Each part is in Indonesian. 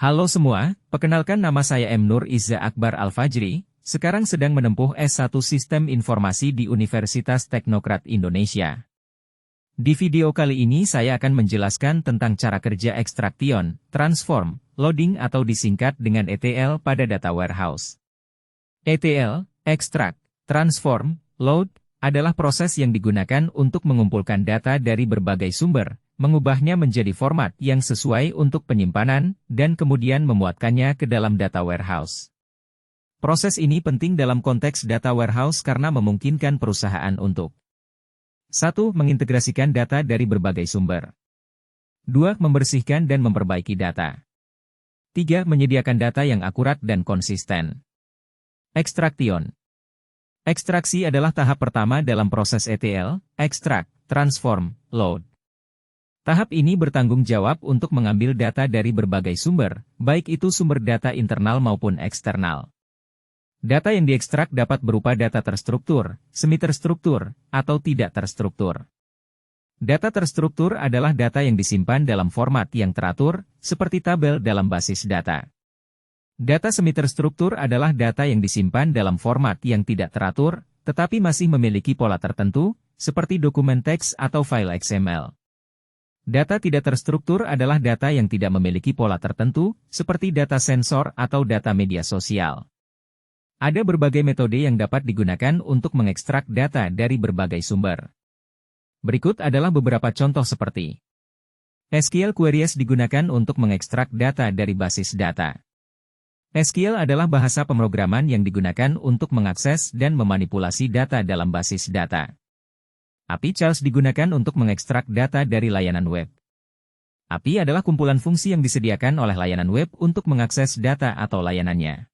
Halo semua, perkenalkan nama saya M. Nur Izza Akbar Al-Fajri, sekarang sedang menempuh S1 Sistem Informasi di Universitas Teknokrat Indonesia. Di video kali ini saya akan menjelaskan tentang cara kerja extraction, transform, loading atau disingkat dengan ETL pada data warehouse. ETL, extract, transform, load, adalah proses yang digunakan untuk mengumpulkan data dari berbagai sumber, mengubahnya menjadi format yang sesuai untuk penyimpanan, dan kemudian memuatkannya ke dalam data warehouse. Proses ini penting dalam konteks data warehouse karena memungkinkan perusahaan untuk 1. Mengintegrasikan data dari berbagai sumber. 2. Membersihkan dan memperbaiki data. 3. Menyediakan data yang akurat dan konsisten. Extraction. Ekstraksi adalah tahap pertama dalam proses ETL, extract, transform, load. Tahap ini bertanggung jawab untuk mengambil data dari berbagai sumber, baik itu sumber data internal maupun eksternal. Data yang diekstrak dapat berupa data terstruktur, semi-terstruktur, atau tidak terstruktur. Data terstruktur adalah data yang disimpan dalam format yang teratur, seperti tabel dalam basis data. Data semi-terstruktur adalah data yang disimpan dalam format yang tidak teratur, tetapi masih memiliki pola tertentu, seperti dokumen teks atau file XML. Data tidak terstruktur adalah data yang tidak memiliki pola tertentu, seperti data sensor atau data media sosial. Ada berbagai metode yang dapat digunakan untuk mengekstrak data dari berbagai sumber. Berikut adalah beberapa contoh seperti SQL Queries digunakan untuk mengekstrak data dari basis data. SQL adalah bahasa pemrograman yang digunakan untuk mengakses dan memanipulasi data dalam basis data. API Charts digunakan untuk mengekstrak data dari layanan web. API adalah kumpulan fungsi yang disediakan oleh layanan web untuk mengakses data atau layanannya.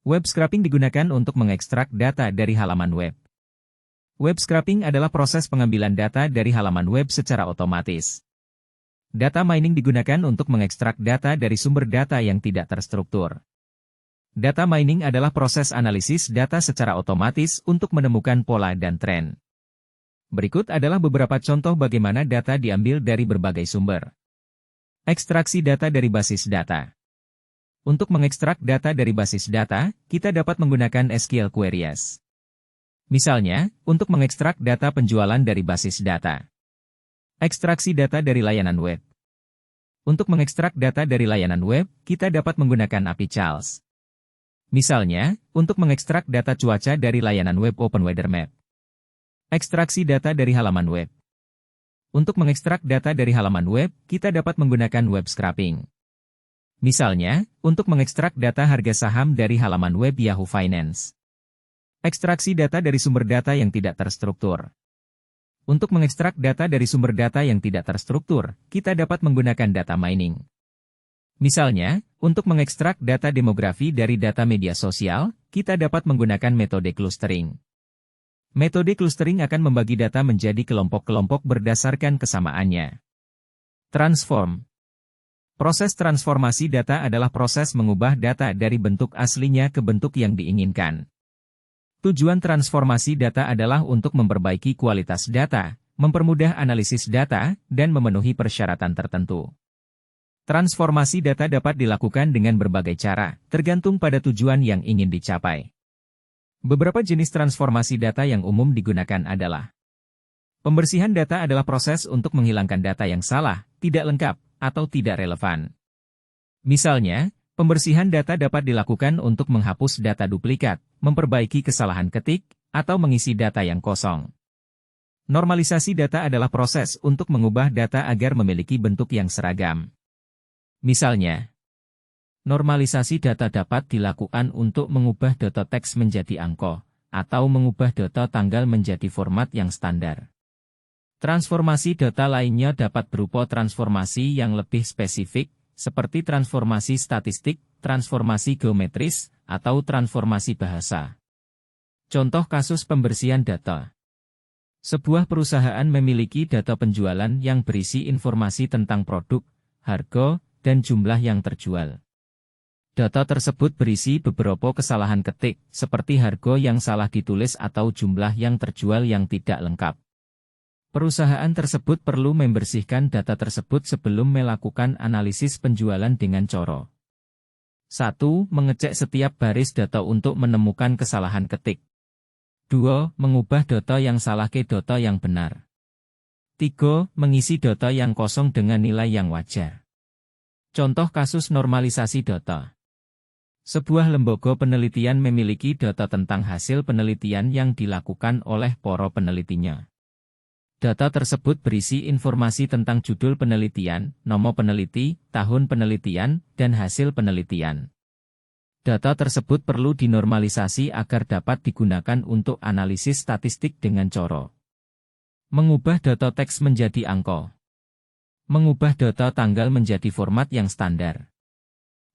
Web scraping digunakan untuk mengekstrak data dari halaman web. Web scraping adalah proses pengambilan data dari halaman web secara otomatis. Data mining digunakan untuk mengekstrak data dari sumber data yang tidak terstruktur. Data mining adalah proses analisis data secara otomatis untuk menemukan pola dan tren. Berikut adalah beberapa contoh bagaimana data diambil dari berbagai sumber. Ekstraksi data dari basis data. Untuk mengekstrak data dari basis data, kita dapat menggunakan SQL Queries. Misalnya, untuk mengekstrak data penjualan dari basis data. Ekstraksi data dari layanan web. Untuk mengekstrak data dari layanan web, kita dapat menggunakan API Charts. Misalnya, untuk mengekstrak data cuaca dari layanan web OpenWeatherMap. Ekstraksi data dari halaman web. Untuk mengekstrak data dari halaman web, kita dapat menggunakan web scraping. Misalnya, untuk mengekstrak data harga saham dari halaman web Yahoo Finance. Ekstraksi data dari sumber data yang tidak terstruktur. Untuk mengekstrak data dari sumber data yang tidak terstruktur, kita dapat menggunakan data mining. Misalnya, untuk mengekstrak data demografi dari data media sosial, kita dapat menggunakan metode clustering. Metode clustering akan membagi data menjadi kelompok-kelompok berdasarkan kesamaannya. Transform. Proses transformasi data adalah proses mengubah data dari bentuk aslinya ke bentuk yang diinginkan. Tujuan transformasi data adalah untuk memperbaiki kualitas data, mempermudah analisis data, dan memenuhi persyaratan tertentu. Transformasi data dapat dilakukan dengan berbagai cara, tergantung pada tujuan yang ingin dicapai. Beberapa jenis transformasi data yang umum digunakan adalah pembersihan data adalah proses untuk menghilangkan data yang salah, tidak lengkap, atau tidak relevan. Misalnya, pembersihan data dapat dilakukan untuk menghapus data duplikat, memperbaiki kesalahan ketik, atau mengisi data yang kosong. Normalisasi data adalah proses untuk mengubah data agar memiliki bentuk yang seragam. Misalnya, normalisasi data dapat dilakukan untuk mengubah data teks menjadi angka, atau mengubah data tanggal menjadi format yang standar. Transformasi data lainnya dapat berupa transformasi yang lebih spesifik, seperti transformasi statistik, transformasi geometris, atau transformasi bahasa. Contoh kasus pembersihan data. Sebuah perusahaan memiliki data penjualan yang berisi informasi tentang produk, harga, dan jumlah yang terjual. Data tersebut berisi beberapa kesalahan ketik, seperti harga yang salah ditulis atau jumlah yang terjual yang tidak lengkap. Perusahaan tersebut perlu membersihkan data tersebut sebelum melakukan analisis penjualan dengan cara 1. Mengecek setiap baris data untuk menemukan kesalahan ketik. 2. Mengubah data yang salah ke data yang benar. 3. Mengisi data yang kosong dengan nilai yang wajar. Contoh kasus normalisasi data. Sebuah lembaga penelitian memiliki data tentang hasil penelitian yang dilakukan oleh para penelitinya. Data tersebut berisi informasi tentang judul penelitian, nama peneliti, tahun penelitian, dan hasil penelitian. Data tersebut perlu dinormalisasi agar dapat digunakan untuk analisis statistik dengan cara mengubah data teks menjadi angka, mengubah data tanggal menjadi format yang standar,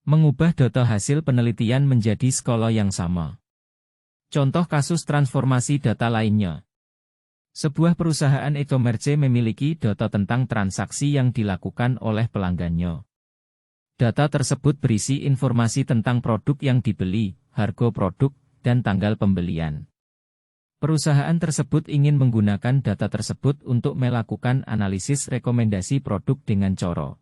mengubah data hasil penelitian menjadi skala yang sama. Contoh kasus transformasi data lainnya. Sebuah perusahaan e-commerce memiliki data tentang transaksi yang dilakukan oleh pelanggannya. Data tersebut berisi informasi tentang produk yang dibeli, harga produk, dan tanggal pembelian. Perusahaan tersebut ingin menggunakan data tersebut untuk melakukan analisis rekomendasi produk dengan cara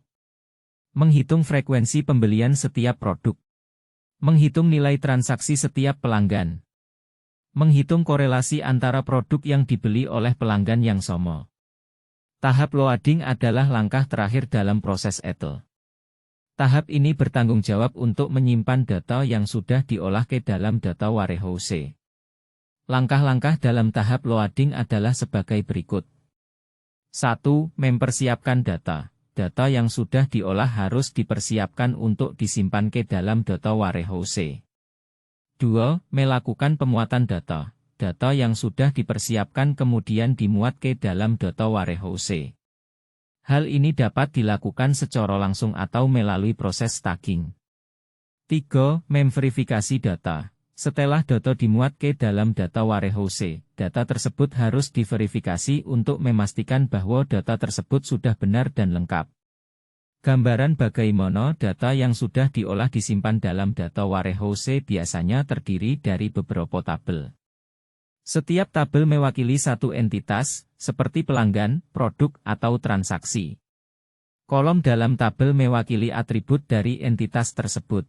menghitung frekuensi pembelian setiap produk, menghitung nilai transaksi setiap pelanggan, menghitung korelasi antara produk yang dibeli oleh pelanggan yang sama. Tahap loading adalah langkah terakhir dalam proses ETL. Tahap ini bertanggung jawab untuk menyimpan data yang sudah diolah ke dalam data warehouse. Langkah-langkah dalam tahap loading adalah sebagai berikut. 1. Mempersiapkan data. Data yang sudah diolah harus dipersiapkan untuk disimpan ke dalam data warehouse. 2. Melakukan pemuatan data. Data yang sudah dipersiapkan kemudian dimuat ke dalam data warehouse. Hal ini dapat dilakukan secara langsung atau melalui proses staging. 3. Memverifikasi data. Setelah data dimuat ke dalam data warehouse, data tersebut harus diverifikasi untuk memastikan bahwa data tersebut sudah benar dan lengkap. Gambaran bagaimana data yang sudah diolah disimpan dalam data warehouse biasanya terdiri dari beberapa tabel. Setiap tabel mewakili satu entitas, seperti pelanggan, produk, atau transaksi. Kolom dalam tabel mewakili atribut dari entitas tersebut.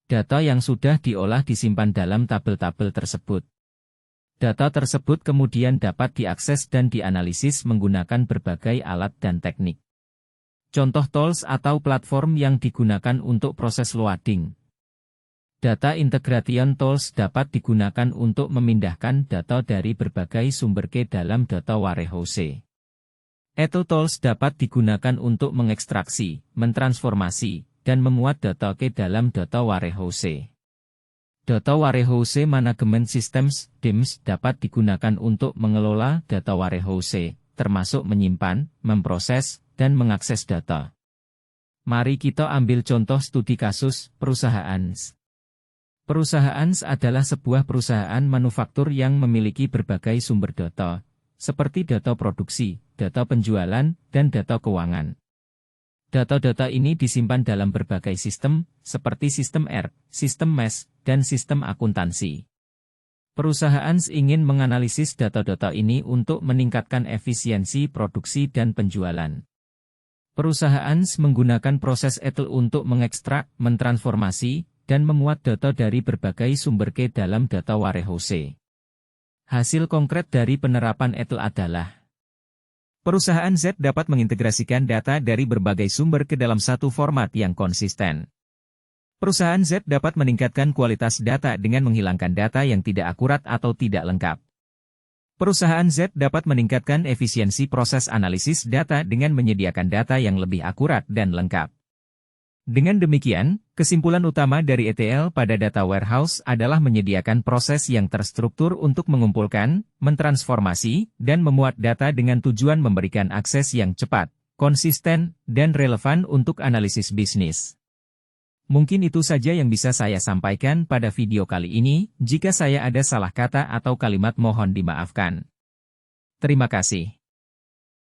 Data yang sudah diolah disimpan dalam tabel-tabel tersebut. Data tersebut kemudian dapat diakses dan dianalisis menggunakan berbagai alat dan teknik. Contoh tools atau platform yang digunakan untuk proses loading. Data Integration Tools dapat digunakan untuk memindahkan data dari berbagai sumber ke dalam data warehouse. ETL Tools dapat digunakan untuk mengekstraksi, mentransformasi, dan memuat data ke dalam data warehouse. Data Warehouse Management Systems (DIMS) dapat digunakan untuk mengelola data warehouse, termasuk menyimpan, memproses, dan mengakses data. Mari kita ambil contoh studi kasus, perusahaan. Perusahaan adalah sebuah perusahaan manufaktur yang memiliki berbagai sumber data, seperti data produksi, data penjualan, dan data keuangan. Data-data ini disimpan dalam berbagai sistem, seperti sistem ERP, sistem MES, dan sistem akuntansi. Perusahaan ingin menganalisis data-data ini untuk meningkatkan efisiensi produksi dan penjualan. Perusahaan menggunakan proses ETL untuk mengekstrak, mentransformasi, dan memuat data dari berbagai sumber ke dalam data warehouse. Hasil konkret dari penerapan ETL adalah perusahaan Z dapat mengintegrasikan data dari berbagai sumber ke dalam satu format yang konsisten. Perusahaan Z dapat meningkatkan kualitas data dengan menghilangkan data yang tidak akurat atau tidak lengkap. Perusahaan Z dapat meningkatkan efisiensi proses analisis data dengan menyediakan data yang lebih akurat dan lengkap. Dengan demikian, kesimpulan utama dari ETL pada data warehouse adalah menyediakan proses yang terstruktur untuk mengumpulkan, mentransformasi, dan memuat data dengan tujuan memberikan akses yang cepat, konsisten, dan relevan untuk analisis bisnis. Mungkin itu saja yang bisa saya sampaikan pada video kali ini. Jika saya ada salah kata atau kalimat mohon dimaafkan. Terima kasih.